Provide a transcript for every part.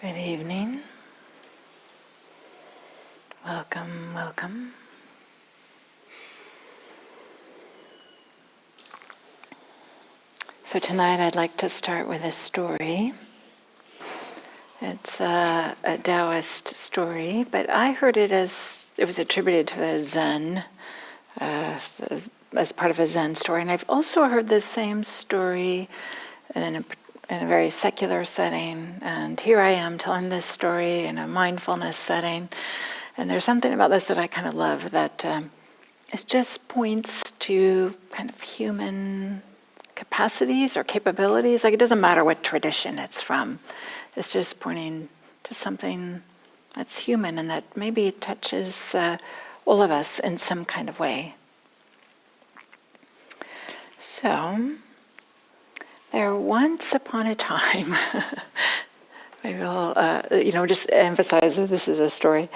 Good evening. Welcome, welcome. So tonight I'd like to start with a story. It's a Daoist story, but I heard it as, it was attributed to the Zen, as part of a Zen story. And I've also heard the same story in a very secular setting, and here I am telling this story in a mindfulness setting. And there's something about this that I kind of love, that it just points to kind of human capacities or capabilities. Like, it doesn't matter what tradition it's from. It's just pointing to something that's human and that maybe it touches all of us in some kind of way. So, there once upon a time, maybe I'll just emphasize that this is a story.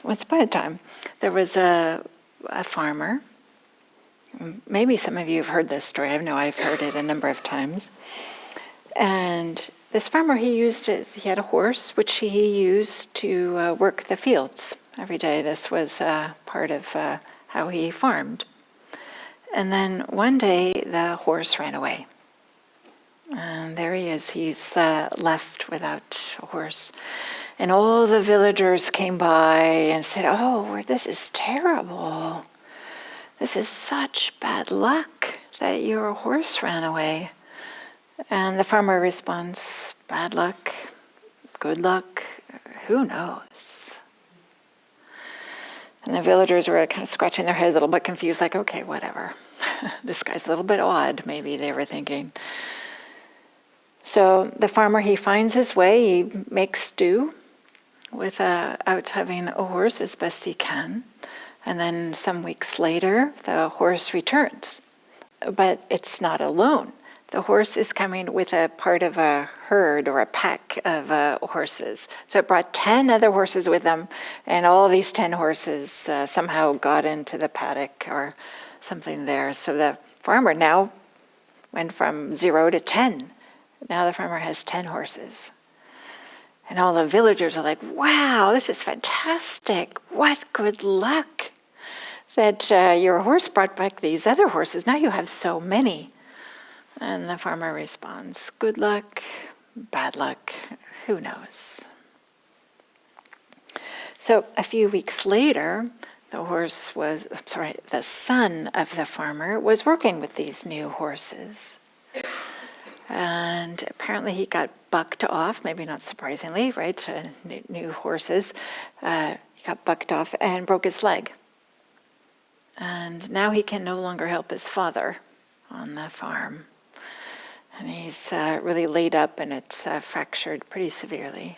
Once upon a time, there was a farmer. Maybe some of you have heard this story. I know I've heard it a number of times. And this farmer, he had a horse which he used to work the fields every day. This was part of how he farmed. And then one day the horse ran away. And there he is. He's left without a horse. And all the villagers came by and said, "Oh, this is terrible. This is such bad luck that your horse ran away." And the farmer responds, "Bad luck, good luck, who knows?" And the villagers were kind of scratching their heads a little bit confused, like, okay, whatever. This guy's a little bit odd, maybe they were thinking. So the farmer, he finds his way, he makes do without having a horse as best he can. And then some weeks later, the horse returns. But it's not alone. The horse is coming with a part of a herd or a pack of horses. So it brought 10 other horses with them, and all these 10 horses somehow got into the paddock or something there. So the farmer now went from 0 to 10. Now the farmer has 10 horses. And all the villagers are like, "Wow, this is fantastic. What good luck that your horse brought back these other horses. Now you have so many." And the farmer responds, "Good luck, bad luck, who knows?" So a few weeks later, the son of the farmer was working with these new horses. And apparently he got bucked off, maybe not surprisingly, right? New horses. He got bucked off and broke his leg. And now he can no longer help his father on the farm. And he's really laid up, and it's fractured pretty severely.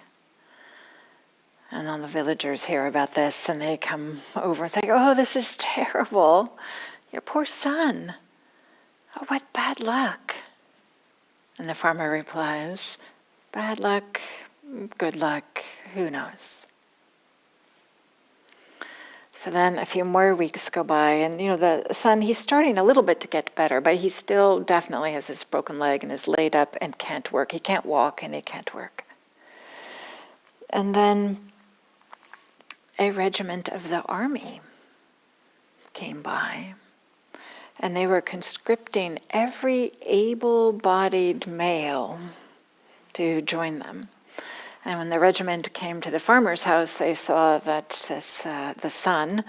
And all the villagers hear about this, and they come over and say, "Oh, this is terrible. Your poor son. Oh, what bad luck." And the farmer replies, "Bad luck, good luck, who knows?" So then a few more weeks go by, and the son, he's starting a little bit to get better, but he still definitely has this broken leg and is laid up and can't work. He can't walk and he can't work. And then a regiment of the army came by. And they were conscripting every able-bodied male to join them. And when the regiment came to the farmer's house, they saw that the son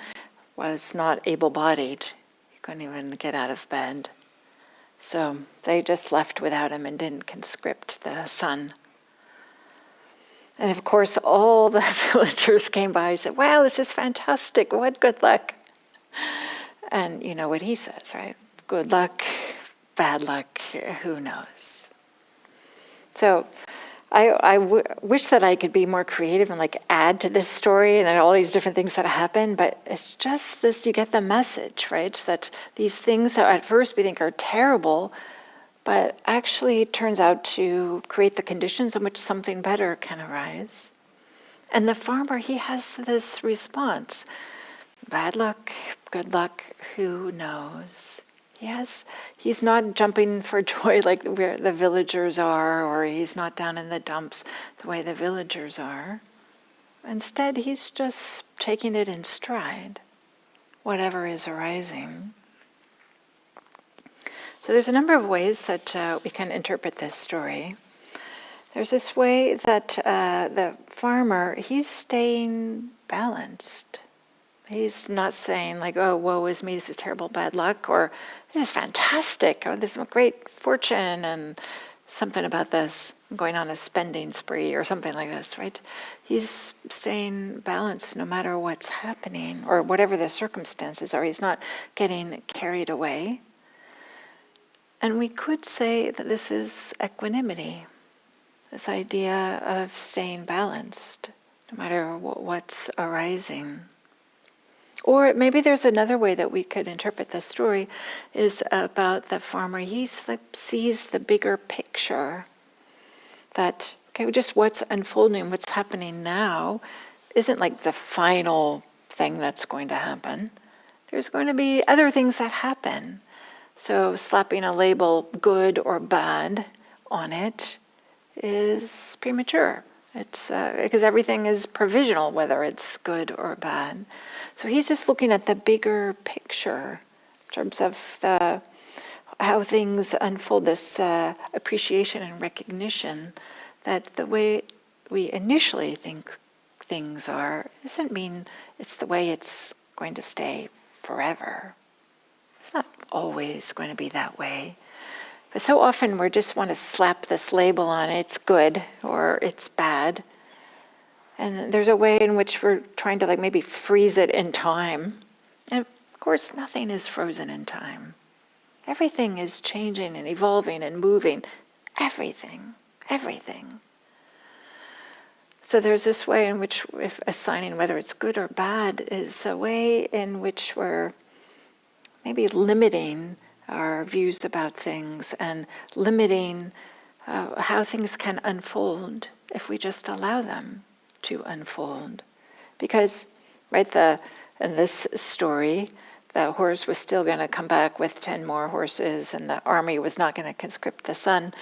was not able-bodied. He couldn't even get out of bed. So they just left without him and didn't conscript the son. And of course, all the villagers came by and said, "Wow, this is fantastic. What good luck." And you know what he says, right? Good luck, bad luck, who knows? So I wish that I could be more creative and add to this story and all these different things that happen, but it's just this, you get the message, right? That these things that at first we think are terrible, but actually it turns out to create the conditions in which something better can arise. And the farmer, he has this response. Bad luck, good luck, who knows? He's not jumping for joy like where the villagers are, or he's not down in the dumps the way the villagers are. Instead, he's just taking it in stride, whatever is arising. So there's a number of ways that we can interpret this story. There's this way that the farmer, he's staying balanced. He's not saying like, oh, woe is me, this is terrible bad luck, or this is fantastic, oh, this is a great fortune, and something about this, I'm going on a spending spree, or something like this, right? He's staying balanced no matter what's happening, or whatever the circumstances are. He's not getting carried away. And we could say that this is equanimity, this idea of staying balanced, no matter what's arising. Or maybe there's another way that we could interpret this story, is about the farmer. He sees the bigger picture, that, okay, just what's unfolding, what's happening now, isn't like the final thing that's going to happen. There's going to be other things that happen. So slapping a label, good or bad, on it is premature. It's because everything is provisional, whether it's good or bad. So he's just looking at the bigger picture in terms of how things unfold, this appreciation and recognition that the way we initially think things are doesn't mean it's the way it's going to stay forever. It's not always going to be that way. But so often we just want to slap this label on it, it's good or it's bad. And there's a way in which we're trying to like maybe freeze it in time. And of course, nothing is frozen in time. Everything is changing and evolving and moving. Everything. So there's this way in which, if assigning whether it's good or bad, is a way in which we're maybe limiting our views about things and limiting how things can unfold if we just allow them to unfold. Because, right, in this story, the horse was still going to come back with 10 more horses, and the army was not going to conscript the son,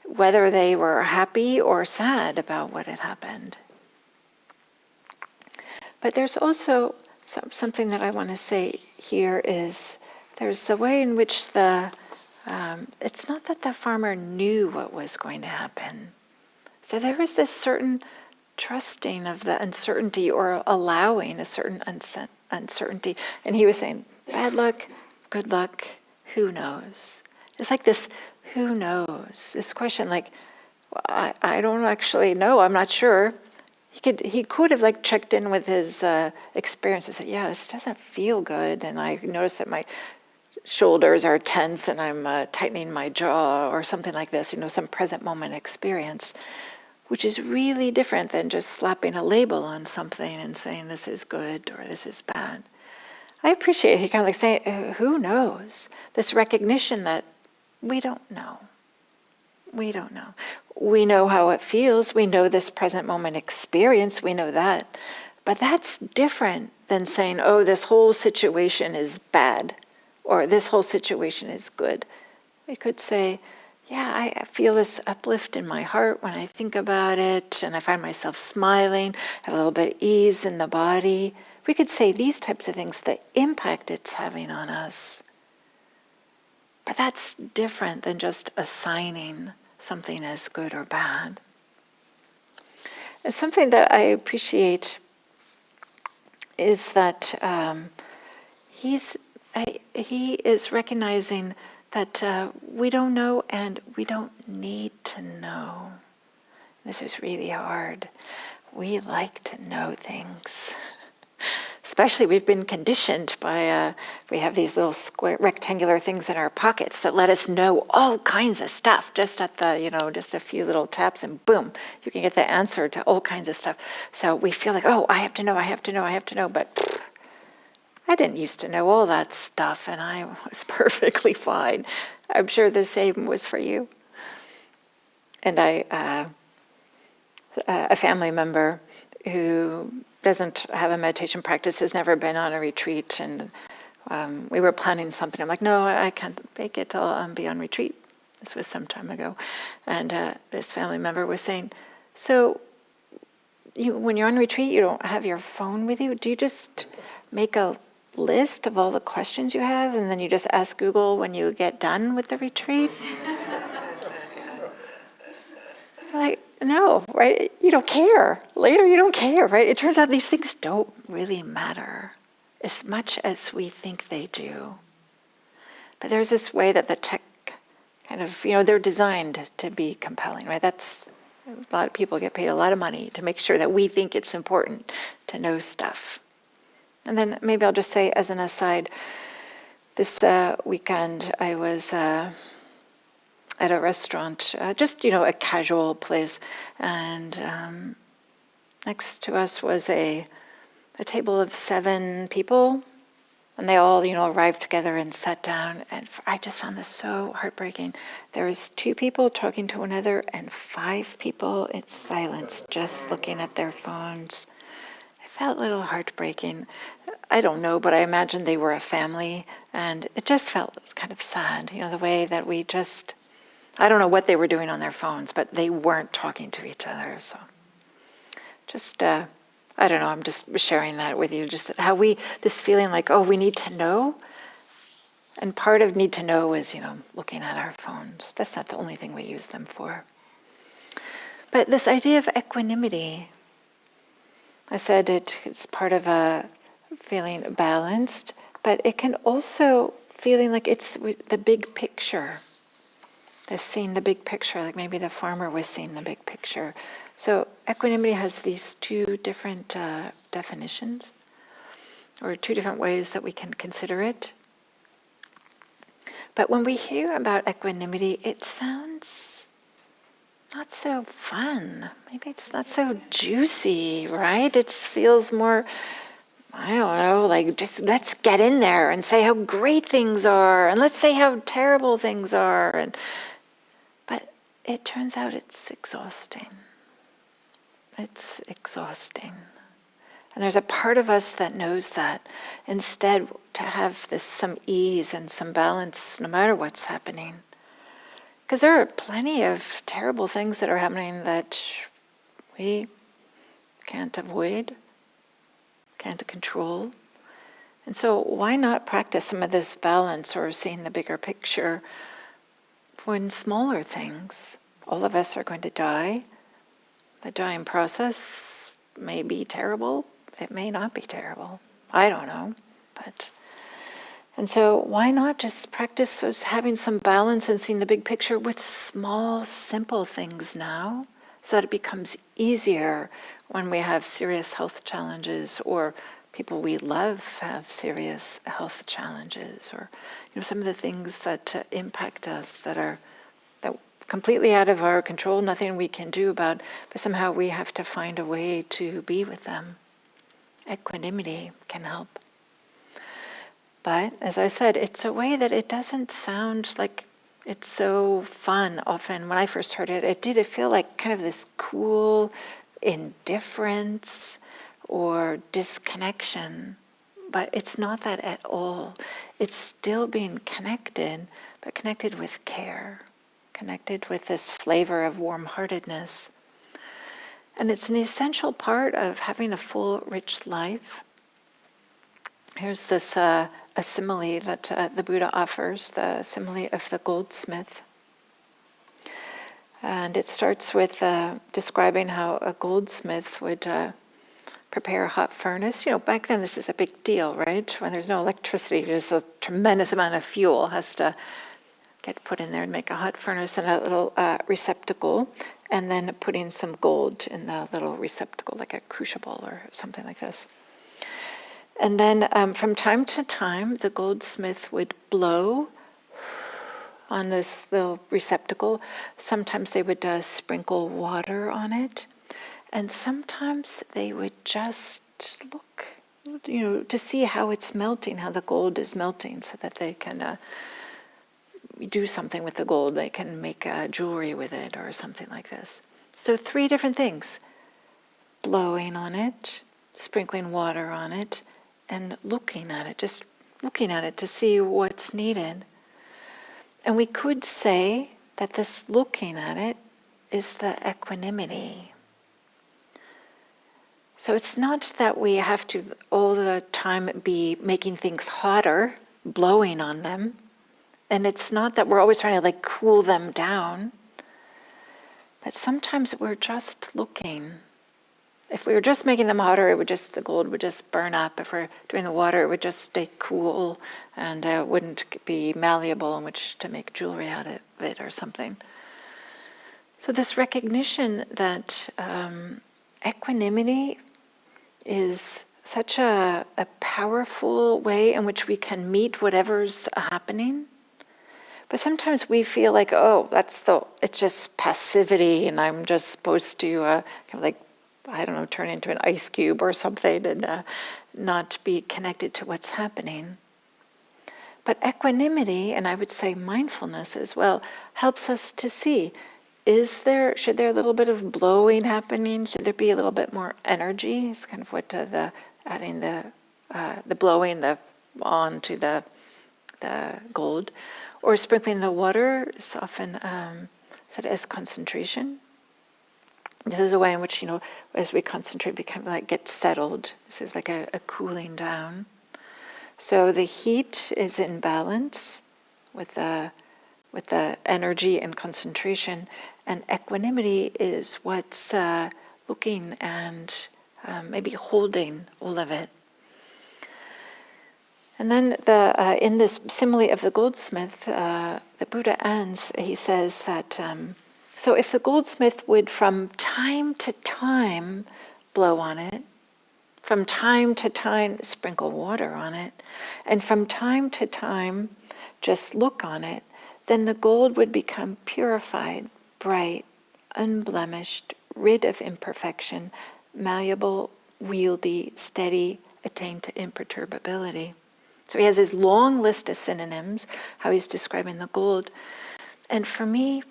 whether they were happy or sad about what had happened. But there's also something that I want to say here is there's a way in which it's not that the farmer knew what was going to happen. So there was this certain trusting of the uncertainty, or allowing a certain uncertainty. And he was saying, bad luck, good luck, who knows? It's like this, who knows? This question like, well, I don't actually know, I'm not sure. He could have like checked in with his experience and said, yeah, this doesn't feel good, and I noticed that my shoulders are tense and I'm tightening my jaw, or something like this, some present moment experience, which is really different than just slapping a label on something and saying this is good or this is bad. I appreciate he kind of like saying, who knows? This recognition that we don't know. We don't know. We know how it feels. We know this present moment experience. We know that. But that's different than saying, oh, this whole situation is bad, or this whole situation is good. We could say, yeah, I feel this uplift in my heart when I think about it, and I find myself smiling, have a little bit of ease in the body. We could say these types of things, the impact it's having on us. But that's different than just assigning something as good or bad. And something that I appreciate is that he is recognizing that we don't know and we don't need to know. This is really hard. We like to know things. Especially we've been conditioned by, we have these little square rectangular things in our pockets that let us know all kinds of stuff just at the, just a few little taps and boom, you can get the answer to all kinds of stuff. So we feel like, oh, I have to know, but I didn't used to know all that stuff and I was perfectly fine. I'm sure the same was for you. And a family member who doesn't have a meditation practice, has never been on a retreat, and we were planning something. I'm like, no, I can't make it. I'll be on retreat. This was some time ago. And this family member was saying, so when you're on retreat, you don't have your phone with you? Do you just make a list of all the questions you have and then you just ask Google when you get done with the retreat? Like, no, right? You don't care. Later, you don't care, right? It turns out these things don't really matter as much as we think they do. But there's this way that the tech kind of, they're designed to be compelling, right? That's, a lot of people get paid a lot of money to make sure that we think it's important to know stuff. And then maybe I'll just say as an aside, this weekend I was at a restaurant, just, a casual place, and next to us was a table of 7 people, and they all, arrived together and sat down, and I just found this so heartbreaking. There was 2 people talking to one another, and 5 people in silence, just looking at their phones. It felt a little heartbreaking. I don't know, but I imagine they were a family, and it just felt kind of sad, the way that we just, I don't know what they were doing on their phones, but they weren't talking to each other. So just, I don't know, I'm just sharing that with you, just how this feeling like, we need to know. And part of need to know is, looking at our phones. That's not the only thing we use them for. But this idea of equanimity, I said it's part of a feeling balanced, but it can also feeling like it's the big picture. They've seen the big picture, like maybe the farmer was seeing the big picture. So equanimity has these 2 different definitions, or 2 different ways that we can consider it. But when we hear about equanimity, it sounds not so fun. Maybe it's not so juicy, right? It feels more, I don't know, like just let's get in there and say how great things are, and let's say how terrible things are. But it turns out it's exhausting. It's exhausting. And there's a part of us that knows that. Instead, to have some ease and some balance no matter what's happening. Because there are plenty of terrible things that are happening that we can't avoid, can't control. And so why not practice some of this balance or seeing the bigger picture in smaller things? All of us are going to die. The dying process may be terrible. It may not be terrible. I don't know. And so why not just practice having some balance and seeing the big picture with small, simple things now, so that it becomes easier when we have serious health challenges, or people we love have serious health challenges, or some of the things that impact us that completely out of our control, nothing we can do about, but somehow we have to find a way to be with them. Equanimity can help. But, as I said, it's a way that it doesn't sound like it's so fun. Often, when I first heard it, it feel like kind of this cool indifference or disconnection. But it's not that at all. It's still being connected, but connected with care. Connected with this flavor of warm-heartedness. And it's an essential part of having a full, rich life. Here's this a simile that the Buddha offers, the simile of the goldsmith. And it starts with describing how a goldsmith would prepare a hot furnace. Back then this is a big deal, right? When there's no electricity, there's a tremendous amount of fuel has to get put in there and make a hot furnace and a little receptacle, and then putting some gold in the little receptacle, like a crucible or something like this. And then from time to time, the goldsmith would blow on this little receptacle. Sometimes they would sprinkle water on it, and sometimes they would just look, to see how it's melting, how the gold is melting, so that they can do something with the gold. They can make jewelry with it or something like this. So 3 different things: blowing on it, sprinkling water on it, and looking at it, just looking at it to see what's needed. And we could say that this looking at it is the equanimity. So it's not that we have to all the time be making things hotter, blowing on them. And it's not that we're always trying to cool them down. But sometimes we're just looking. If we were just making them hotter, the gold would just burn up. If we're doing the water, it would just stay cool and wouldn't be malleable in which to make jewelry out of it or something. So this recognition that equanimity is such a powerful way in which we can meet whatever's happening. But sometimes we feel like, it's just passivity and I'm just supposed to turn into an ice cube or something and not be connected to what's happening. But equanimity, and I would say mindfulness as well, helps us to see, should there a little bit of blowing happening? Should there be a little bit more energy? It's kind of what adding the blowing onto the gold. Or sprinkling the water is often said as concentration. This is a way in which, as we concentrate, we kind of get settled. This is like a cooling down. So the heat is in balance with the energy and concentration, and equanimity is what's looking and maybe holding all of it. And then in this simile of the goldsmith, the Buddha ends, he says that, so if the goldsmith would from time to time blow on it, from time to time sprinkle water on it, and from time to time just look on it, then the gold would become purified, bright, unblemished, rid of imperfection, malleable, wieldy, steady, attained to imperturbability. So he has his long list of synonyms, how he's describing the gold. And for me,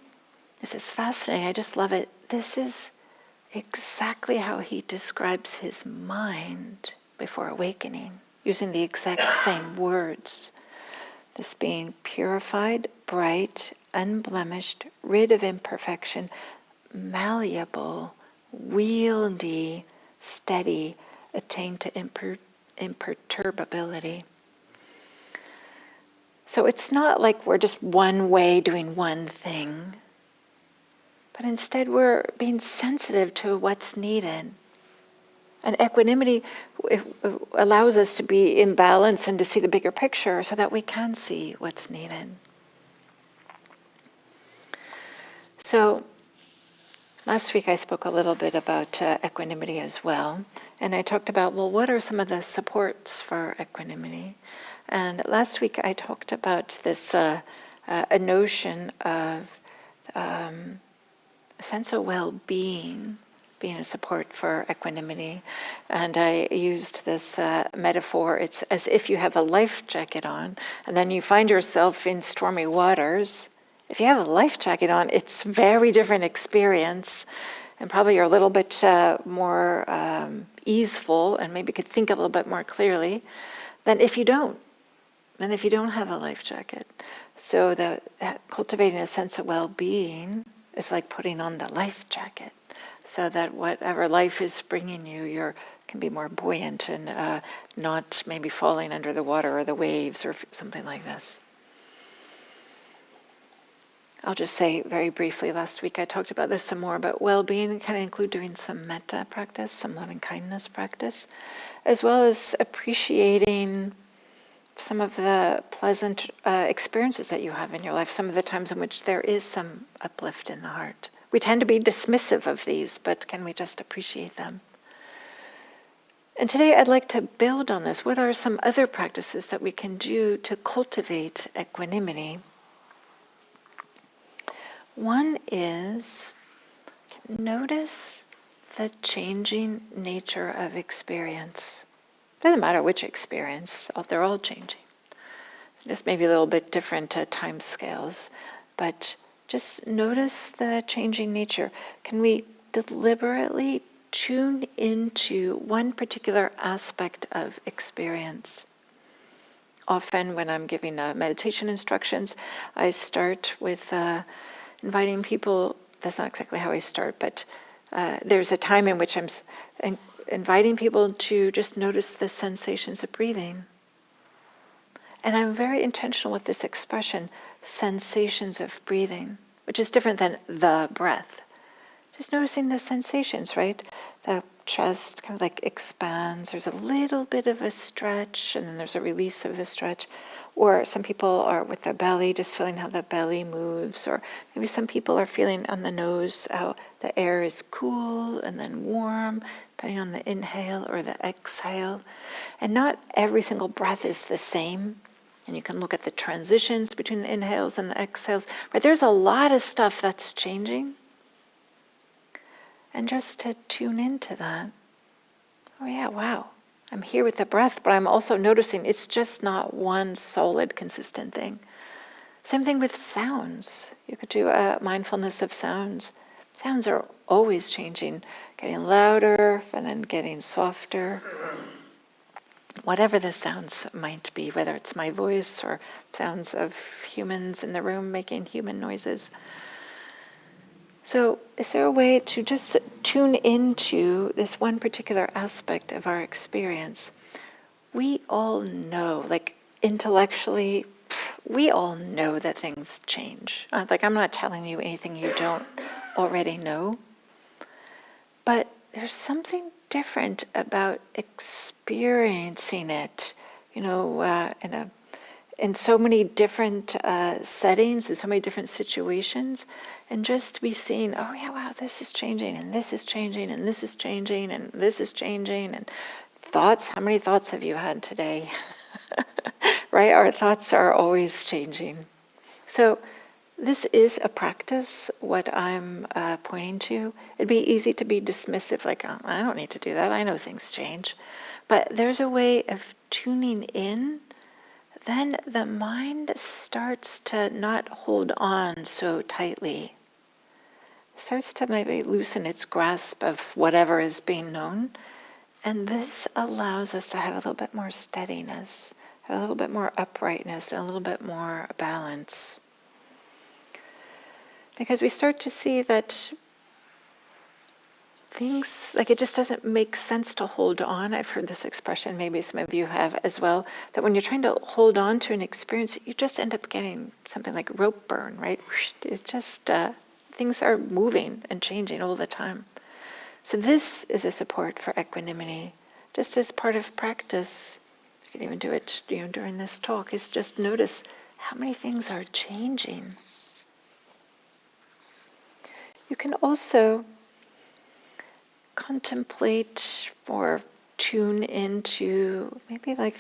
this is fascinating. I just love it. This is exactly how he describes his mind before awakening, using the exact same words. This being purified, bright, unblemished, rid of imperfection, malleable, wieldy, steady, attained to imperturbability. So it's not like we're just one way doing one thing, but instead we're being sensitive to what's needed. And equanimity allows us to be in balance and to see the bigger picture so that we can see what's needed. So last week I spoke a little bit about equanimity as well. And I talked about, what are some of the supports for equanimity? And last week I talked about this a notion of a sense of well-being being a support for equanimity. And I used this metaphor. It's as if you have a life jacket on, and then you find yourself in stormy waters. If you have a life jacket on, it's a very different experience, and probably you're a little bit more easeful, and maybe could think a little bit more clearly than if you don't. Than if you don't have a life jacket. So that cultivating a sense of well-being is like putting on the life jacket, so that whatever life is bringing you, you can be more buoyant and not maybe falling under the water or the waves or something like this. I'll just say very briefly, last week I talked about this some more, but well-being can include doing some metta practice, some loving-kindness practice, as well as appreciating some of the pleasant experiences that you have in your life, some of the times in which there is some uplift in the heart. We tend to be dismissive of these, but can we just appreciate them? And today I'd like to build on this. What are some other practices that we can do to cultivate equanimity? One is notice the changing nature of experience. Doesn't matter which experience, they're all changing. Just maybe a little bit different time scales, but just notice the changing nature. Can we deliberately tune into one particular aspect of experience Often when I'm giving meditation instructions, I start with inviting people. That's not exactly how I start, but there's a time in which I'm inviting people to just notice the sensations of breathing. And I'm very intentional with this expression, sensations of breathing, which is different than the breath. Just noticing the sensations, right? The chest kind of like expands. There's a little bit of a stretch, and then there's a release of the stretch. Or some people are with the belly, just feeling how the belly moves. Or maybe some people are feeling on the nose how the air is cool and then warm, depending on the inhale or the exhale. And not every single breath is the same. And you can look at the transitions between the inhales and the exhales. But there's a lot of stuff that's changing. And just to tune into that. Oh yeah, wow. I'm here with the breath, but I'm also noticing it's just not one solid, consistent thing. Same thing with sounds. You could do a mindfulness of sounds. Sounds are always changing, getting louder and then getting softer. Whatever the sounds might be, whether it's my voice or sounds of humans in the room making human noises. So is there a way to just tune into this one particular aspect of our experience? We all know, like intellectually, we all know that things change. Like I'm not telling you anything you don't already know. But there's something different about experiencing it, in so many different settings, in so many different situations, and just to be seeing, oh yeah, wow, this is changing, and this is changing, and this is changing, and this is changing, and thoughts, how many thoughts have you had today? Right? Our thoughts are always changing. So this is a practice, what I'm pointing to. It'd be easy to be dismissive, like, oh, I don't need to do that, I know things change. But there's a way of tuning in. Then the mind starts to not hold on so tightly. It starts to maybe loosen its grasp of whatever is being known. And this allows us to have a little bit more steadiness, a little bit more uprightness, and a little bit more balance. Because we start to see that things, like it just doesn't make sense to hold on. I've heard this expression, maybe some of you have as well, that when you're trying to hold on to an experience, you just end up getting something like rope burn, right? It just, things are moving and changing all the time. So this is a support for equanimity, just as part of practice. You can even do it, during this talk, is just notice how many things are changing. You can also contemplate or tune into maybe like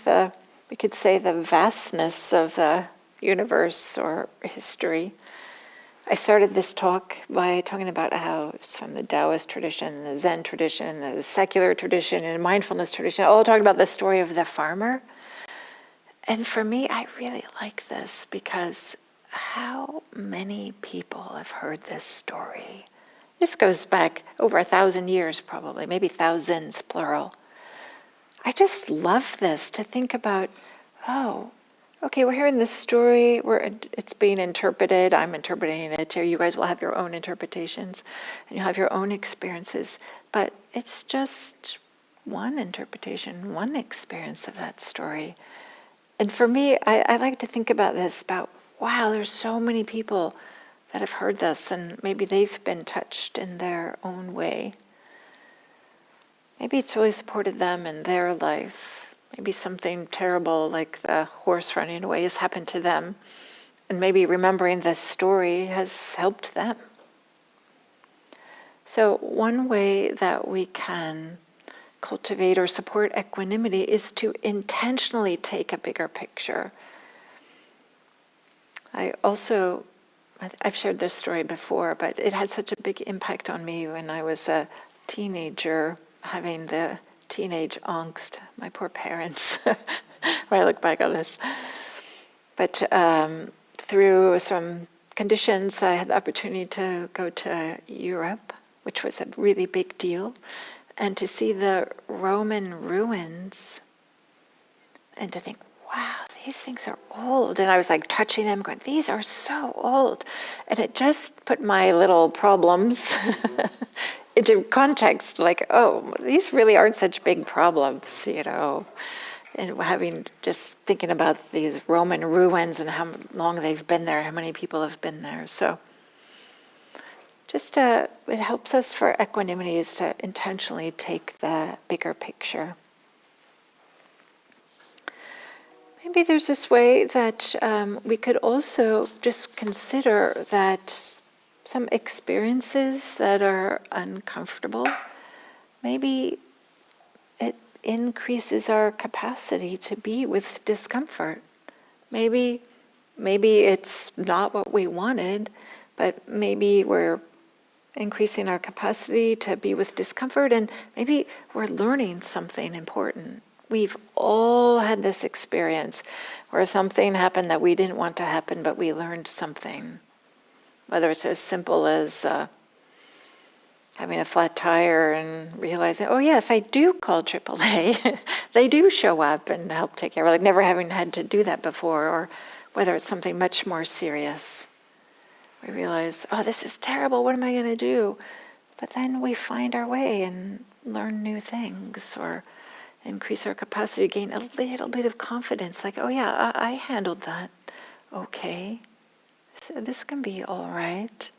we could say the vastness of the universe or history. I started this talk by talking about how it's from the Daoist tradition, the Zen tradition, the secular tradition, and mindfulness tradition, all talking about the story of the farmer. And for me, I really like this because how many people have heard this story? This goes back over 1,000 years probably, maybe thousands, plural. I just love this, to think about, oh, okay, we're hearing this story, it's being interpreted, I'm interpreting it, or you guys will have your own interpretations, and you'll have your own experiences, but it's just one interpretation, one experience of that story. And for me, I like to think about this, about, wow, there's so many people that have heard this, and maybe they've been touched in their own way. Maybe it's really supported them in their life. Maybe something terrible like the horse running away has happened to them, and maybe remembering this story has helped them. So one way that we can cultivate or support equanimity is to intentionally take a bigger picture. I've shared this story before, but it had such a big impact on me when I was a teenager, having the teenage angst, my poor parents, when I look back on this. But through some conditions, I had the opportunity to go to Europe, which was a really big deal, and to see the Roman ruins, and to think, wow, these things are old. And I was like touching them, going, these are so old. And it just put my little problems into context, like, oh, these really aren't such big problems, And having just thinking about these Roman ruins and how long they've been there, how many people have been there. So just it helps us for equanimity is to intentionally take the bigger picture. Maybe there's this way that we could also just consider that some experiences that are uncomfortable, maybe it increases our capacity to be with discomfort. Maybe it's not what we wanted, but maybe we're increasing our capacity to be with discomfort, and maybe we're learning something important. We've all had this experience where something happened that we didn't want to happen, but we learned something. Whether it's as simple as having a flat tire and realizing, oh yeah, if I do call AAA, they do show up and help take care of it, like never having had to do that before, or whether it's something much more serious. We realize, oh, this is terrible, what am I going to do? But then we find our way and learn new things, or increase our capacity to gain a little bit of confidence, like, oh yeah, I handled that okay. So this can be all right.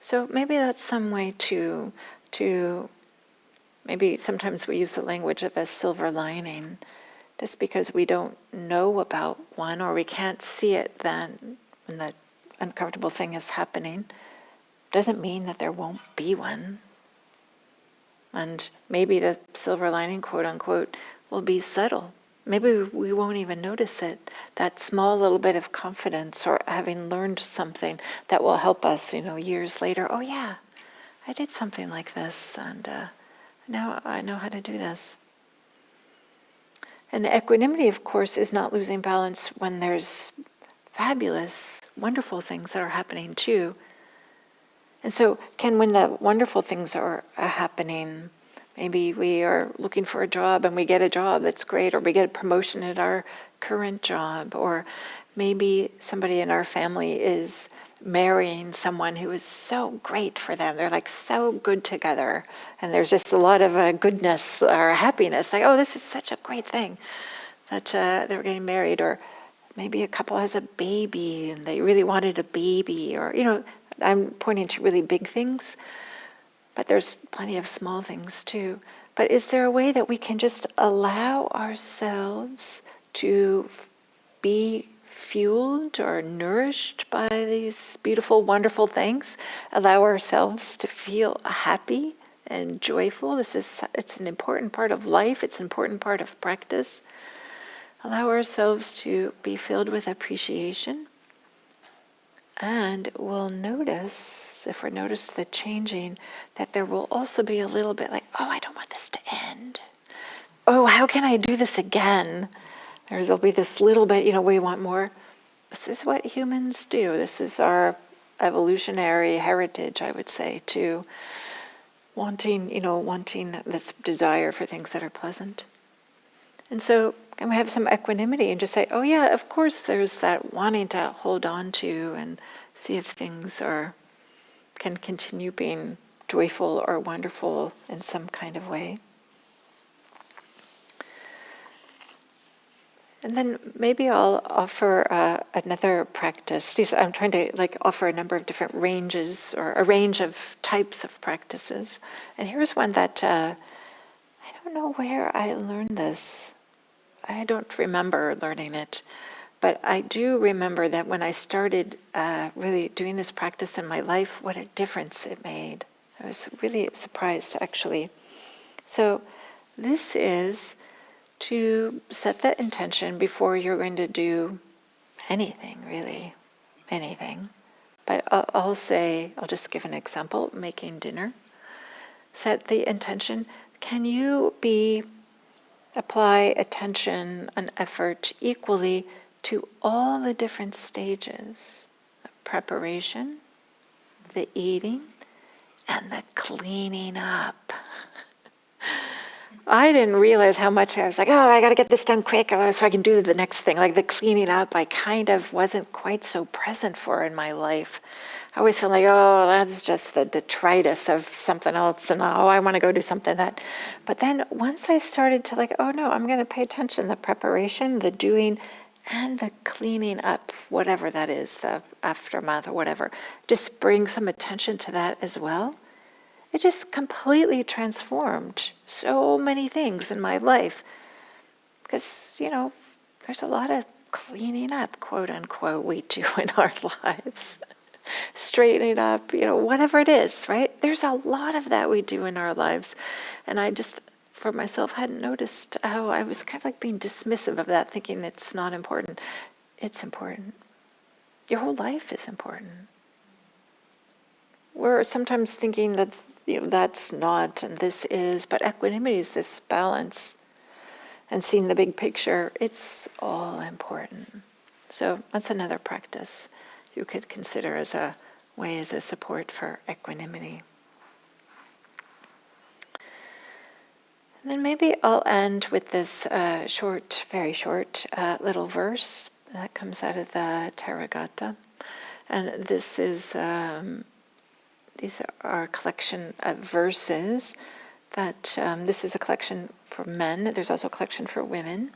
So maybe that's some way to maybe sometimes we use the language of a silver lining. Just because we don't know about one, or we can't see it then when the uncomfortable thing is happening, doesn't mean that there won't be one. And maybe the silver lining, quote unquote, will be subtle. Maybe we won't even notice it. That small little bit of confidence, or having learned something that will help us, years later. Oh yeah, I did something like this, and now I know how to do this. And the equanimity, of course, is not losing balance when there's fabulous, wonderful things that are happening too. And so when the wonderful things are happening, maybe we are looking for a job and we get a job that's great, or we get a promotion at our current job, or maybe somebody in our family is marrying someone who is so great for them. They're like so good together. And there's just a lot of goodness or happiness. Like, oh, this is such a great thing that they're getting married. Or maybe a couple has a baby and they really wanted a baby. Or, I'm pointing to really big things, but there's plenty of small things too. But is there a way that we can just allow ourselves to be fueled or nourished by these beautiful, wonderful things? Allow ourselves to feel happy and joyful. It's an important part of life. It's an important part of practice. Allow ourselves to be filled with appreciation. And we'll notice, if we notice the changing, that there will also be a little bit like, oh, I don't want this to end. Oh, how can I do this again? There'll be this little bit, we want more. This is what humans do. This is our evolutionary heritage, I would say, to wanting this desire for things that are pleasant. And so can we have some equanimity and just say, oh yeah, of course there's that wanting to hold on to and see if things can continue being joyful or wonderful in some kind of way. And then maybe I'll offer another practice. I'm trying to offer a number of different ranges, or a range of types of practices. And here's one that I don't know where I learned this. I don't remember learning it, but I do remember that when I started really doing this practice in my life, what a difference it made. I was really surprised, actually. So this is to set the intention before you're going to do anything, really, anything. But I'll just give an example, making dinner. Set the intention. Can you apply attention and effort equally to all the different stages: the preparation, the eating, and the cleaning up? I didn't realize how much I was like, oh, I got to get this done quick so I can do the next thing. Like the cleaning up, I kind of wasn't quite so present for in my life. I always feel like, oh, that's just the detritus of something else, and oh, I want to go do something that. But then once I started to like, oh no, I'm going to pay attention, the preparation, the doing, and the cleaning up, whatever that is, the aftermath or whatever, just bring some attention to that as well. It just completely transformed so many things in my life. Because, there's a lot of cleaning up, quote unquote, we do in our lives. Straightening up, whatever it is, right? There's a lot of that we do in our lives. And I just, for myself, hadn't noticed how I was kind of like being dismissive of that, thinking it's not important. It's important. Your whole life is important. We're sometimes thinking that that's not and this is, but equanimity is this balance and seeing the big picture. It's all important. So that's another practice you could consider as a way, as a support for equanimity. And then maybe I'll end with this short, very short little verse that comes out of the Theragatha. And this is, these are a collection of verses that, this is a collection for men. There's also a collection for women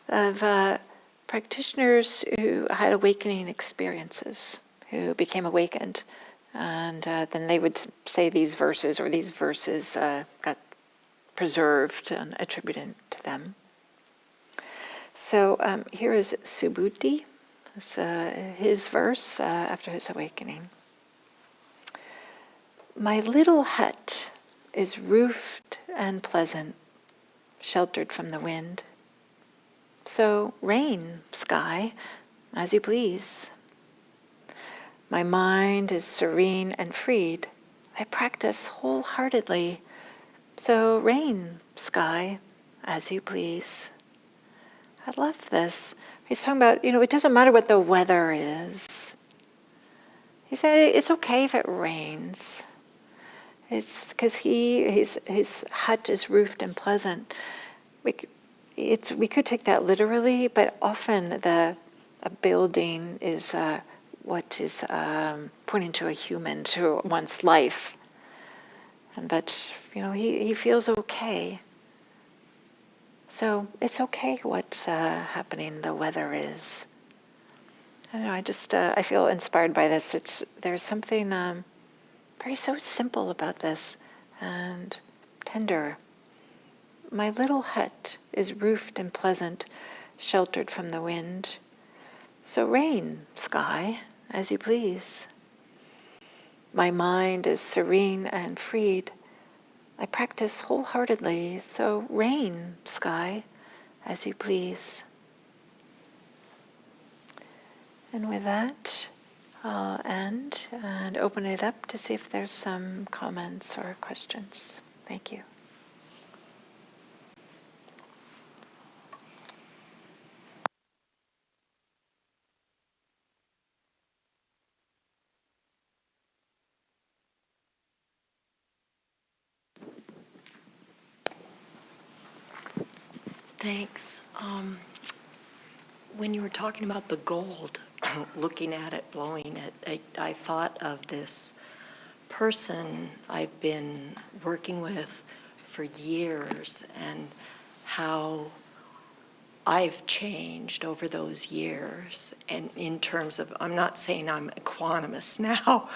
of practitioners who had awakening experiences, who became awakened. And then they would say these verses, or these verses got preserved and attributed to them. So here is Subhuti. It's his verse after his awakening. My little hut is roofed and pleasant, sheltered from the wind. So rain, sky, as you please. My mind is serene and freed. I practice wholeheartedly. So rain, sky, as you please. I love this. He's talking about, it doesn't matter what the weather is. He said it's okay if it rains. It's because his hut is roofed and pleasant. We could take that literally, but often a building is what is pointing to a human, to one's life. But he feels okay. So it's okay what's happening. The weather is. I don't know. I feel inspired by this. There's something very so simple about this and tender. My little hut is roofed and pleasant, sheltered from the wind. So rain, sky, as you please. My mind is serene and freed. I practice wholeheartedly. So rain, sky, as you please. And with that, I'll end and open it up to see if there's some comments or questions. Thank you. Thanks. When you were talking about the gold, looking at it, blowing it, I thought of this person I've been working with for years and how I've changed over those years. And in terms of, I'm not saying I'm equanimous now,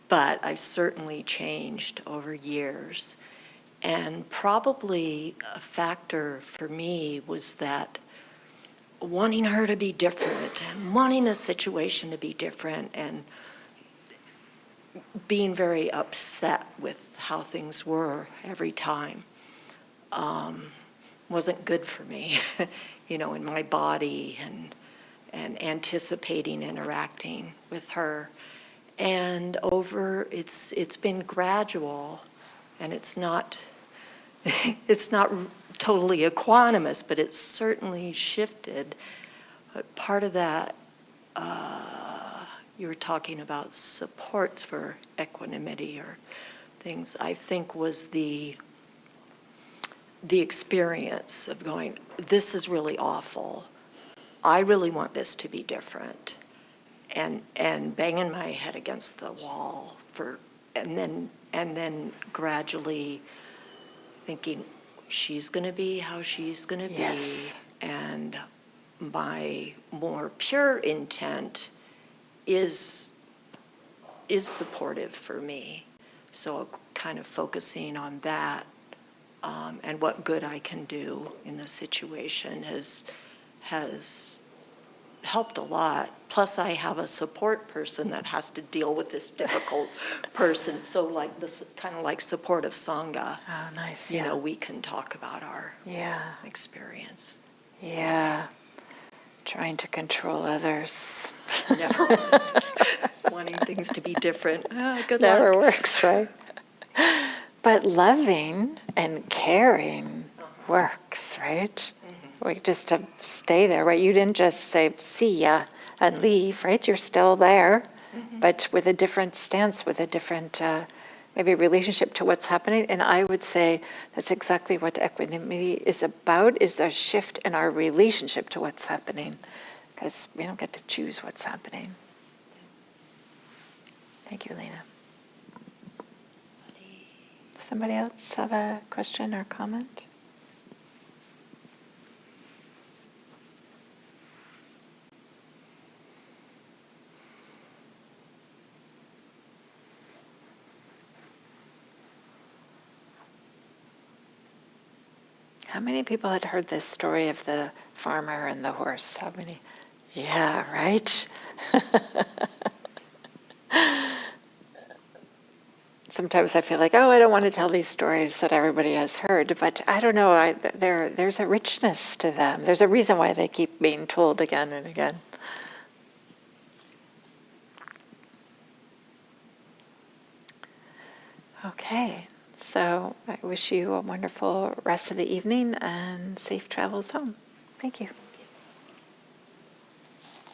but I've certainly changed over years. And probably a factor for me was that wanting her to be different, and wanting the situation to be different, and being very upset with how things were every time wasn't good for me, in my body, and anticipating interacting with her. And it's been gradual, and it's not totally equanimous, but it's certainly shifted. But part of that, you were talking about supports for equanimity or things, I think was the the experience of going, this is really awful. I really want this to be different. And banging my head against the wall and then gradually thinking, she's going to be how she's going to Yes. be. And my more pure intent is supportive for me. So kind of focusing on that and what good I can do in the situation has helped a lot. Plus, I have a support person that has to deal with this difficult person. So like this kind of like supportive sangha. Oh, nice. You Yeah. know, we can talk about our Yeah. experience. Yeah. Trying to control others. Never works. Wanting things to be different. Good Never luck. works, right? But loving and caring works, right? We just to stay there, right? You didn't just say, see ya, and leave, right? You're still there, but with a different stance, with a different maybe relationship to what's happening. And I would say that's exactly what equanimity is about, is a shift in our relationship to what's happening, because we don't get to choose what's happening. Thank you, Lena. Somebody else have a question or comment? How many people had heard this story of the farmer and the horse? How many? Yeah, right? Sometimes I feel like, oh, I don't want to tell these stories that everybody has heard, but I don't know, there's a richness to them. There's a reason why they keep being told again and again. Okay, so I wish you a wonderful rest of the evening and safe travels home. Thank you.